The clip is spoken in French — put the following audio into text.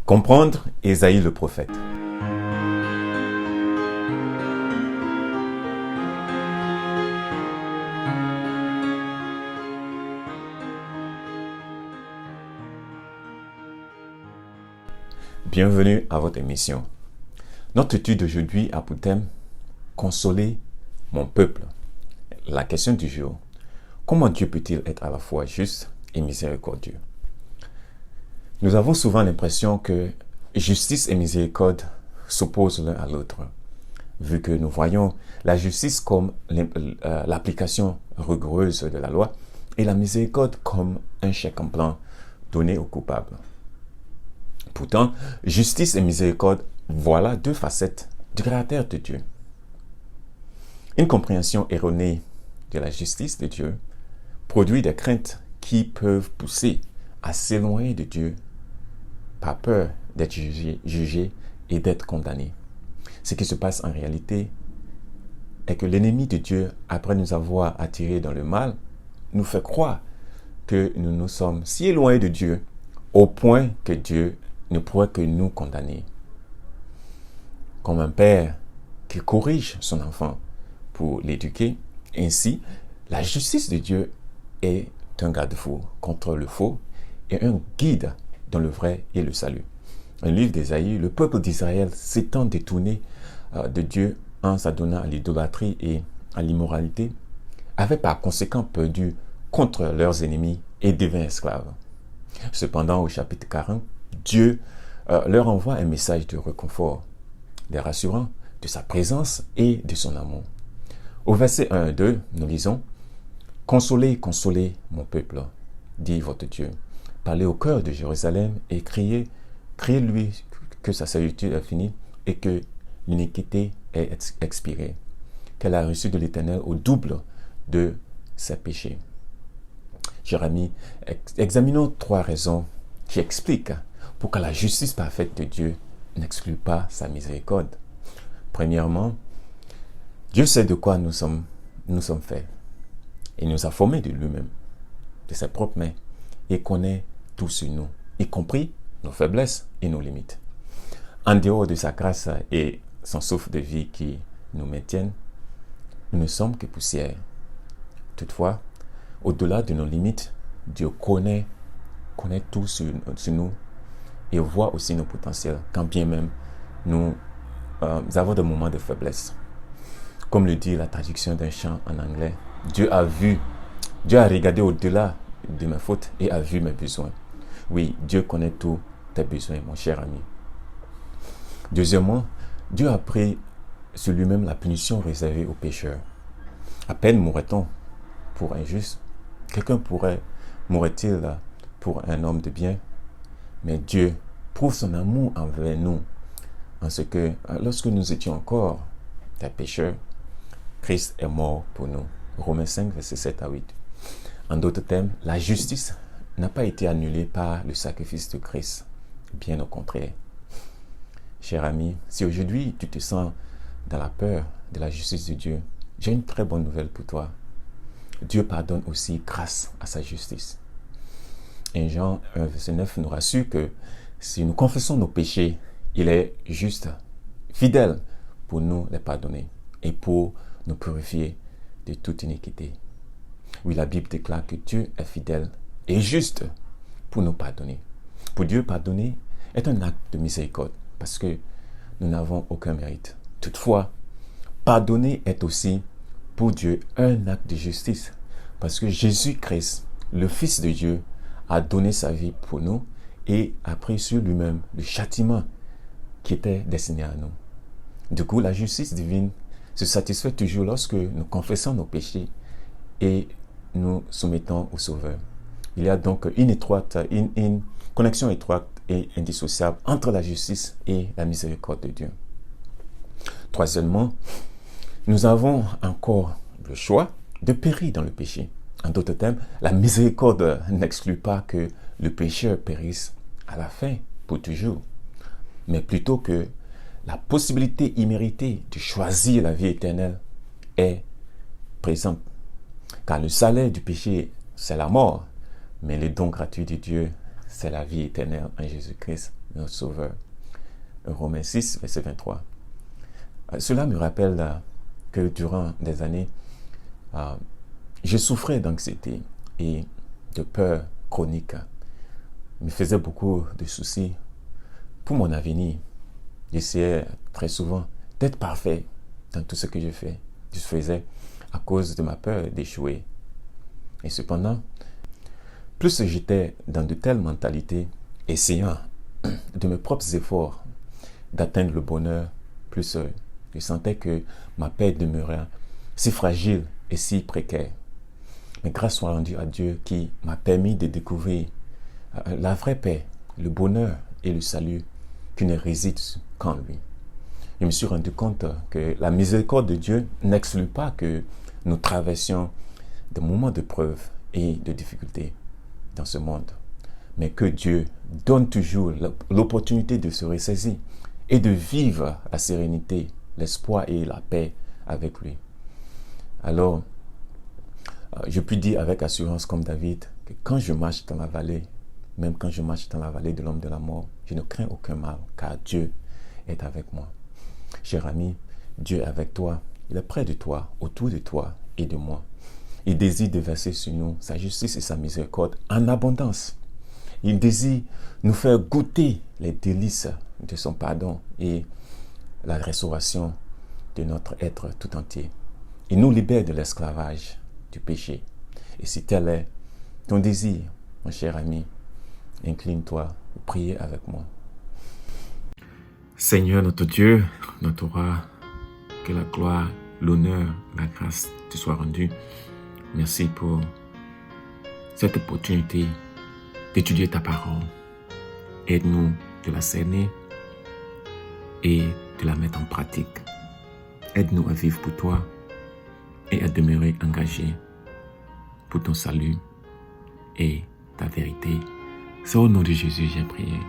Comprendre Ésaïe le prophète. Bienvenue à votre émission. Notre étude d'aujourd'hui a pour thème « Consoler mon peuple ». La question du jour: comment Dieu peut-il être à la fois juste et miséricordieux? Nous avons souvent l'impression que justice et miséricorde s'opposent l'un à l'autre, vu que nous voyons la justice comme l'application rigoureuse de la loi et la miséricorde comme un chèque en blanc donné aux coupables. Pourtant, justice et miséricorde, voilà deux facettes du caractère de Dieu. Une compréhension erronée de la justice de Dieu produit des craintes qui peuvent pousser à s'éloigner de Dieu par peur d'être jugé et d'être condamné. Ce qui se passe en réalité est que l'ennemi de Dieu, après nous avoir attirés dans le mal, nous fait croire que nous nous sommes si éloignés de Dieu au point que Dieu ne pourrait que nous condamner. Comme un père qui corrige son enfant pour l'éduquer, ainsi, la justice de Dieu est un garde-fou contre le faux et un guide dans le vrai et le salut. Dans le livre d'Ésaïe, le peuple d'Israël s'étant détourné de Dieu en s'adonnant à l'idolâtrie et à l'immoralité, avait par conséquent perdu contre leurs ennemis et devint esclaves. Cependant, au chapitre 40, Dieu leur envoie un message de réconfort, les rassurant de sa présence et de son amour. Au verset 1 et 2, nous lisons: « Consolez, consolez mon peuple, dit votre Dieu. Parlez au cœur de Jérusalem et criez-lui que sa servitude est finie et que l'iniquité est expirée, qu'elle a reçu de l'Éternel au double de ses péchés. » Chers amis, examinons trois raisons qui expliquent pourquoi la justice parfaite de Dieu n'exclut pas sa miséricorde. Premièrement, Dieu sait de quoi nous sommes faits. Il nous a formés de lui-même, de ses propres mains, et connaît tout sur nous, y compris nos faiblesses et nos limites. En dehors de sa grâce et son souffle de vie qui nous maintiennent, nous ne sommes que poussière. Toutefois, au-delà de nos limites, Dieu connaît tout sur nous et voit aussi nos potentiels, quand bien même nous avons des moments de faiblesse. Comme le dit la traduction d'un chant en anglais, Dieu a regardé au-delà de mes fautes et a vu mes besoins. Oui, Dieu connaît tous tes besoins, mon cher ami. Deuxièmement, Dieu a pris sur lui-même la punition réservée aux pécheurs. À peine mourrait-on pour un juste. Quelqu'un mourrait-il pour un homme de bien? Mais Dieu prouve son amour envers nous en ce que, lorsque nous étions encore des pécheurs, Christ est mort pour nous. Romains 5, versets 7 à 8. En d'autres termes, la justice n'a pas été annulée par le sacrifice de Christ. Bien au contraire. Cher ami, si aujourd'hui tu te sens dans la peur de la justice de Dieu, j'ai une très bonne nouvelle pour toi. Dieu pardonne aussi grâce à sa justice. Et Jean 1, verset 9 nous rassure que si nous confessons nos péchés, il est juste, fidèle pour nous les pardonner et pour nous purifier de toute iniquité. Oui, la Bible déclare que Dieu est fidèle et juste pour nous pardonner. Pour Dieu, pardonner est un acte de miséricorde parce que nous n'avons aucun mérite. Toutefois, pardonner est aussi pour Dieu un acte de justice parce que Jésus-Christ, le Fils de Dieu, a donné sa vie pour nous et a pris sur lui-même le châtiment qui était destiné à nous. Du coup, la justice divine se satisfait toujours lorsque nous confessons nos péchés et nous soumettons au Sauveur. Il y a donc une connexion étroite et indissociable entre la justice et la miséricorde de Dieu. Troisièmement, nous avons encore le choix de périr dans le péché. En d'autres termes, la miséricorde n'exclut pas que le pécheur périsse à la fin pour toujours, mais plutôt que la possibilité imméritée de choisir la vie éternelle est présente. Car le salaire du péché, c'est la mort, mais le don gratuit de Dieu, c'est la vie éternelle en Jésus-Christ, notre Sauveur. Romains 6, verset 23. Cela me rappelle que durant des années, je souffrais d'anxiété et de peur chronique. Me faisait beaucoup de soucis pour mon avenir. J'essayais très souvent d'être parfait dans tout ce que je faisais à cause de ma peur d'échouer. Et cependant, plus j'étais dans de telles mentalités, essayant de mes propres efforts d'atteindre le bonheur, plus je sentais que ma paix demeurait si fragile et si précaire. Mais grâce soit rendue à Dieu qui m'a permis de découvrir la vraie paix, le bonheur et le salut qui ne résident qu'en lui. Je me suis rendu compte que la miséricorde de Dieu n'exclut pas que nous traversions des moments de preuve et de difficulté dans ce monde, mais que Dieu donne toujours l'opportunité de se ressaisir et de vivre la sérénité, l'espoir et la paix avec lui. Alors, je puis dire avec assurance comme David que quand je marche dans la vallée, même quand je marche dans la vallée de l'ombre de la mort, je ne crains aucun mal, car Dieu est avec moi. Cher ami, Dieu est avec toi, il est près de toi, autour de toi et de moi. Il désire déverser sur nous sa justice et sa miséricorde en abondance. Il désire nous faire goûter les délices de son pardon et la restauration de notre être tout entier. Il nous libère de l'esclavage du péché. Et si tel est ton désir, mon cher ami, incline-toi ou prie avec moi. Seigneur notre Dieu, notre roi, que la gloire, l'honneur, la grâce te soient rendues. Merci pour cette opportunité d'étudier ta parole. Aide-nous de la cerner et de la mettre en pratique. Aide-nous à vivre pour toi et à demeurer engagés pour ton salut et ta vérité. C'est au nom de Jésus que j'ai prié.